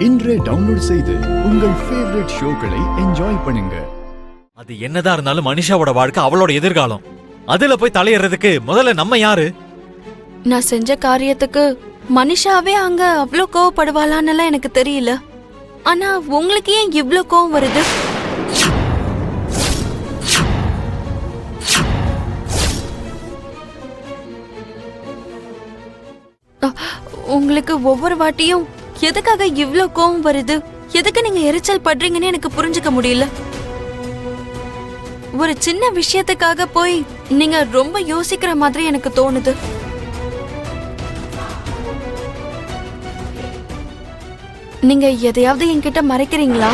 இன்றே டவுன்லோட் செய்து உங்கள் ஃபேவரட் ஷோக்களை என்ஜாய் பண்ணுங்க. அது என்னதான் இருந்தாலும் மனிஷாவோட வாழ்க்கை, அவளோட எதிர்காலம். அதுல போய் தலையிடுறதுக்கு முதல்ல நம்ம யாரு? நான் செஞ்ச காரியத்துக்கு மனிஷாவே அங்க அவ்ளோ கோவப்படுவாளான்னு எனக்கு தெரியல. ஆனா உங்களுக்கு ஏன் இவ்ளோ கோவம் வருது? உங்களுக்கு ஒவ்வொரு வாட்டியும் எதுக்காக இவ்ளோ கோவம் வருது, எதுக்கு நீங்க எரிச்சல் படுறீங்கன்னு எனக்கு புரிஞ்சுக்க முடியல. ஒரு சின்ன விஷயத்துக்காக போய் நீங்க ரொம்ப யோசிக்கிற மாதிரி எனக்கு தோணுது. நீங்க எதையாவது என்கிட்ட மறைக்கிறீங்களா?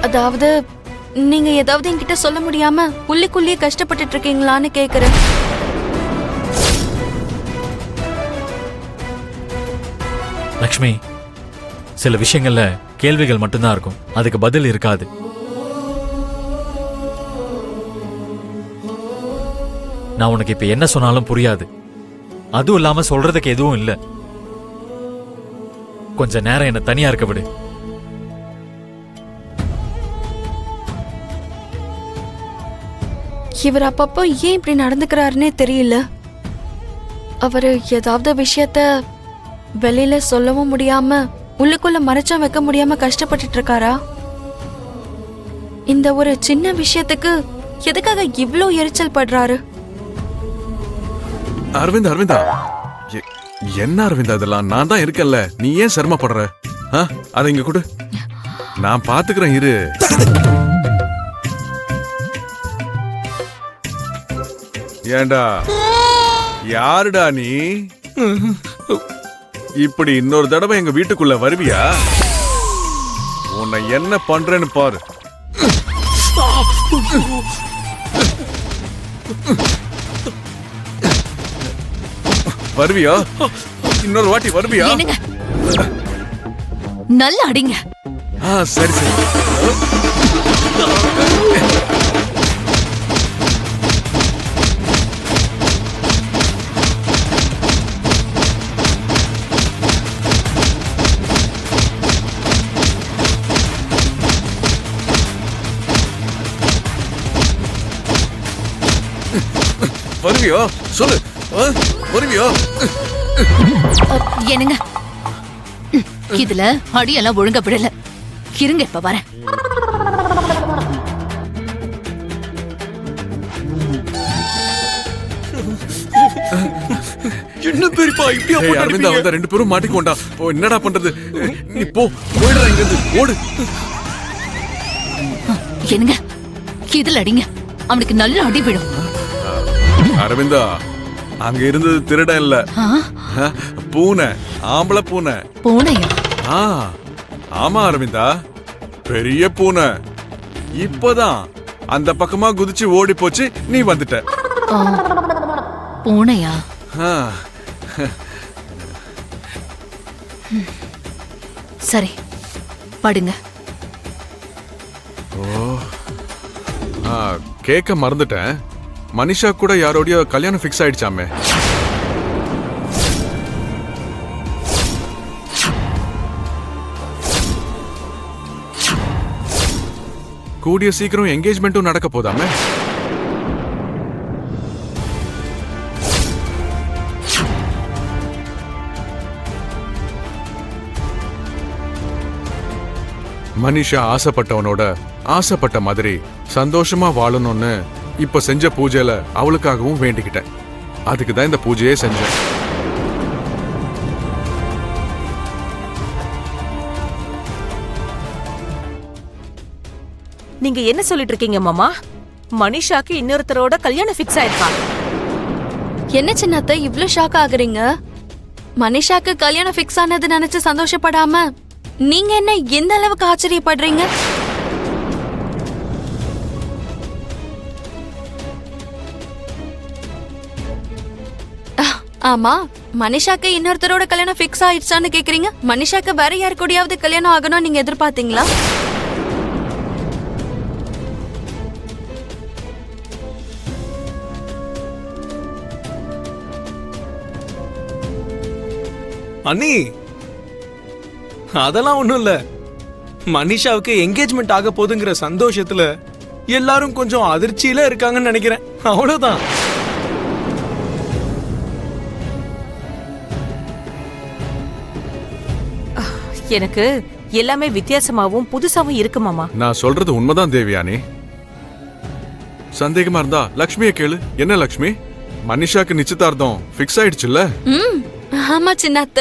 அதாவது நீங்க ஏதாவது என்கிட்ட சொல்ல முடியாம உள்ளுக்குள்ளேயே கஷ்டப்பட்டுட்டு இருக்கீங்களான்னு கேக்குறேன். லக்ஷ்மி, சில விஷயங்கள்ல கேள்விகள் மட்டும்தான் இருக்கும், அதுக்கு பதில் இருக்காது. நான் உனக்கு இப்ப என்ன சொன்னாலும் புரியாது. அதுவும் இல்லாம சொல்றதுக்கு எதுவும் இல்ல. கொஞ்ச நேரம் என்ன தனியா இருக்க விடு. இவர் அப்பப்போ ஏன் இப்படி நடந்துக்கிறாருன்னே தெரியல. அவரு ஏதாவது விஷயத்த வெளியில சொல்லவும் முடியாம உள்ளுக்குள்ள மறைச்சும் வைக்க முடியாம கஷ்டப்பட்டுட்டு இருக்காரா? இந்த ஒரு சின்ன விஷயத்துக்கு எதுக்காக இவ்ளோ எரிச்சல் படுறாரு? அரவிந்தா, என்ன அரவிந்தா இதெல்லாம்? நான் தான் இருக்கேன்ல, நீ ஏன் சிரமப்படுற? அதை இங்க கொடு, நான் பாத்துக்கிறேன், இரு. ஏண்டா, யாருடா நீ? இப்படி இன்னொரு தடவை எங்க வீட்டுக்குள்ள வருவியா? உன்னை என்ன பண்றேன்னு பாரு. வருவியா? இன்னொரு வாட்டி வருவியா? நல்லா அடிங்க. சரி சரி. வருவியோ? சொல்லு, வருவியோ? என்னங்க, இதுல அடியெல்லாம் ஒழுங்க விடல. இருங்க, இப்ப வரேன். என்ன பெரியப்பா இப்படியா? அரவிந்தா வந்தா ரெண்டு பேரும் மாட்டிக்கொண்டா. என்னடா பண்றது? நீ போயிடுறா இங்க இருந்து, ஓடு. என்னங்க, இதுல அடிங்க, அவனுக்கு நல்ல அடி விடும். அரவிந்தா, அங்க இருந்தது திருடன் இல்ல, பூனை, ஆம்பளை பூனை. பூனையா? ஆமா அரவிந்தா, பெரிய பூனை. இப்பதான் அந்த பக்கமா குதிச்சு ஓடி போச்சு, நீ வந்துட்ட. பூனையா? சரி, படுங்க. கேட்க மறந்துட்டேன், மனிஷா கூட யாரோடைய கல்யாணம் ஃபிக்ஸ் ஆயிடுச்சாமே. கூடிய சீக்கிரம் என்கேஜ்மெண்ட்டும் நடக்க போதாமே. மனிஷா ஆசைப்பட்டவனோட ஆசைப்பட்ட மாதிரி சந்தோஷமா வாழணும்னு இப்ப செஞ்ச பூஜையில அவளுக்காகவும் வேண்டிக்கிட்டேன். அதுக்கு தான் இந்த பூஜையே செஞ்சேன். நீங்க என்ன சொல்லிட்டு இருக்கீங்க மாமா? மனிஷாக்கு இன்னொருத்தரோட கல்யாணம் ஃபிக்ஸ் ஆயிருக்கா? என்ன சின்னத்தை இவ்ளோ ஷாக் ஆகுறீங்க? மனிஷாக்கு கல்யாணம் ஃபிக்ஸ் ஆனது நினைச்சு சந்தோஷப்படாம நீங்க என்ன எந்த அளவுக்கு ஆச்சரியப்படுறீங்க? ஆமா, மனிஷாக்கு இன்னொருத்தரோட கல்யாணம் ஃபிக்ஸ் ஆயிடுச்சான்னு கேக்குறீங்க. மனிஷாக்கு வேற யாரு கூடயாவது கல்யாணம் ஆகணும் நீங்க எதிர்பார்த்தீங்களா? அண்ணி அதெல்லாம் ஒண்ணும் இல்ல. மனிஷாவுக்கு என்கேஜ்மெண்ட் ஆக போகுதுங்கிற சந்தோஷத்துல எல்லாரும் கொஞ்சம் அதிர்ச்சியில இருக்காங்கன்னு நினைக்கிறேன். அவ்வளவுதான். எனக்கு எல்லாமே வித்தியாசமாவும் புதுசாவும் இருக்கு மாமா. நான் சொல்றது உண்மைதான் தேவியானி. சந்தேகமா இருந்தா லக்ஷ்மியை கேளு. என்ன லக்ஷ்மி, மனிஷாக்கு நிச்சயதார்த்தம் ஃபிக்ஸ் ஆயிடுச்சுல்ல? ஆமா சின்னத்த.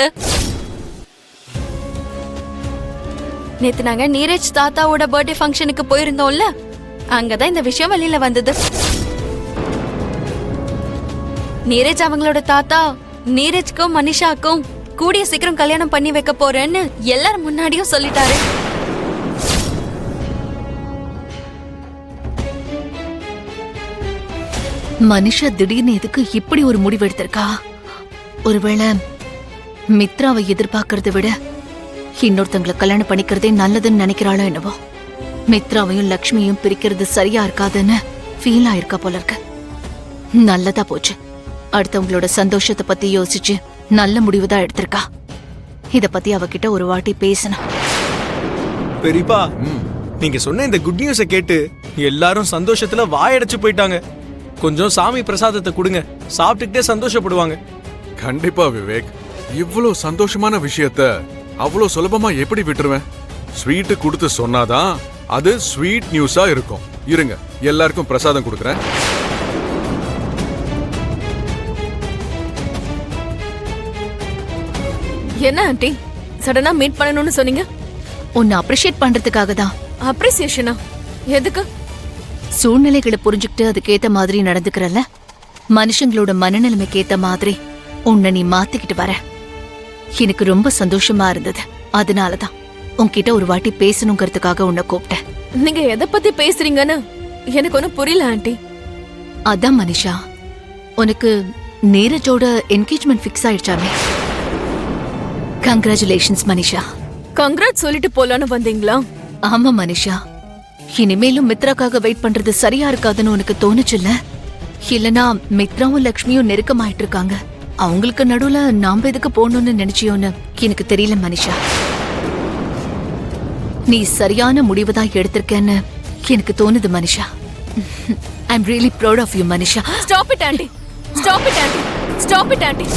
நேத்து நாங்க நீரஜ் தாத்தாவோட பர்த்டே ஃபங்க்ஷனுக்கு போயிருந்தோம்ல, அங்கதான் இந்த விஷயம் வெளியில வந்தது. நீரஜ் அவங்களோட தாத்தா நீரஜ்க்கும் மனிஷாக்கும் கூடிய சீக்கிரம் கல்யாணம் பண்ணி வைக்க போறேன்னு எல்லாரும் முன்னாடியும் சொல்லிட்டாரு. மனிஷா திடீர்னு எதுக்கு இப்படி ஒரு முடிவு எடுத்திருக்கா? ஒருவேளை மித்ராவை எதிர்பார்க்கறதை விட இன்னொருத்தங்களை கல்யாணம் பண்ணிக்கிறதே நல்லதுன்னு நினைக்கிறாளோ என்னவோ. மித்ராவையும் லக்ஷ்மியும் பிரிக்கிறது சரியா இருக்காதுன்னு ஃபீல் ஆயிருக்கா போல இருக்கு. நல்லதா போச்சு. அடுத்தவங்களோட சந்தோஷத்தை பத்தி யோசிச்சு நல்ல முடிவுதான் எடுத்திருக்கா. இத பத்தி அவகிட்ட ஒரு வாட்டி பேசணும். பெரியப்பா, நீங்க சொன்ன இந்த குட் நியூஸை கேட்டு எல்லாரும் சந்தோஷத்துல வாயடைச்சு போயிட்டாங்க. கொஞ்சம் சாமி பிரசாதத்தை கொடுங்க, சாப்பிட்டுக்கிட்டே சந்தோஷப்படுவாங்க. கண்டிப்பா விவேக். இவ்வளவு சந்தோஷமான விஷயத்த அவ்வளவு சுலபமா எப்படி விட்டுருவேன்? ஸ்வீட் கொடுத்து சொன்னாதான் அது ஸ்வீட் நியூஸா இருக்கும். இருங்க, எல்லாருக்கும் பிரசாதம் கொடுக்கறேன். என்ன ஆண்டி சடனா மீட் பண்ணணும்னு சொன்னீங்க? உன்னை அப்ரிஷியேட் பண்றதுக்காக தான். அப்ரிசியேஷனா? எதுக்கு? சூழ்நிலைகளை புரிஞ்சுக்கிட்டு அதுக்கேத்த மாதிரி நடந்துக்கிறல்ல, மனுஷங்களோட மனநிலைமைக்கு ஏத்த மாதிரி உன்னை நீ மாத்திக்கிட்டு வர. எனக்கு ரொம்ப சந்தோஷமா இருந்தது. அதனாலதான் உன்கிட்ட ஒரு வாட்டி பேசணுங்கிறதுக்காக உன்னை கூப்பிட்டேன். நீங்க எதை பத்தி பேசுறீங்கன்னு எனக்கு ஒன்னும் புரியல ஆண்டி. அதான் மனிஷா, உனக்கு நீரஜோட என்கேஜ்மெண்ட் ஃபிக்ஸ் ஆயிடுச்சாமே. கங்க்ராச்சுலேஷன்ஸ் மனிஷா. கங்க்ராட் சொல்லிட்டு போலான்னு வந்தீங்களா? ஆமா மனிஷா, இனிமேலும் மித்ராக்காக வெயிட் பண்றது சரியா இருக்காதுன்னு உனக்கு தோணுச்சுல்ல? இல்லனா மித்ராவும் லக்ஷ்மியும் நெருக்கமாயிட்டு இருக்காங்க, அவங்களுக்கு நடுவுல நாம எதுக்கு போகணும்னு நினைச்சியோன்னு எனக்கு தெரியல மனிஷா. நீ சரியான முடிவு தான் எடுத்திருக்கேன்னு எனக்கு தோணுது Manisha. I am really proud of you Manisha. Stop it aunty, stop it aunty, stop it aunty.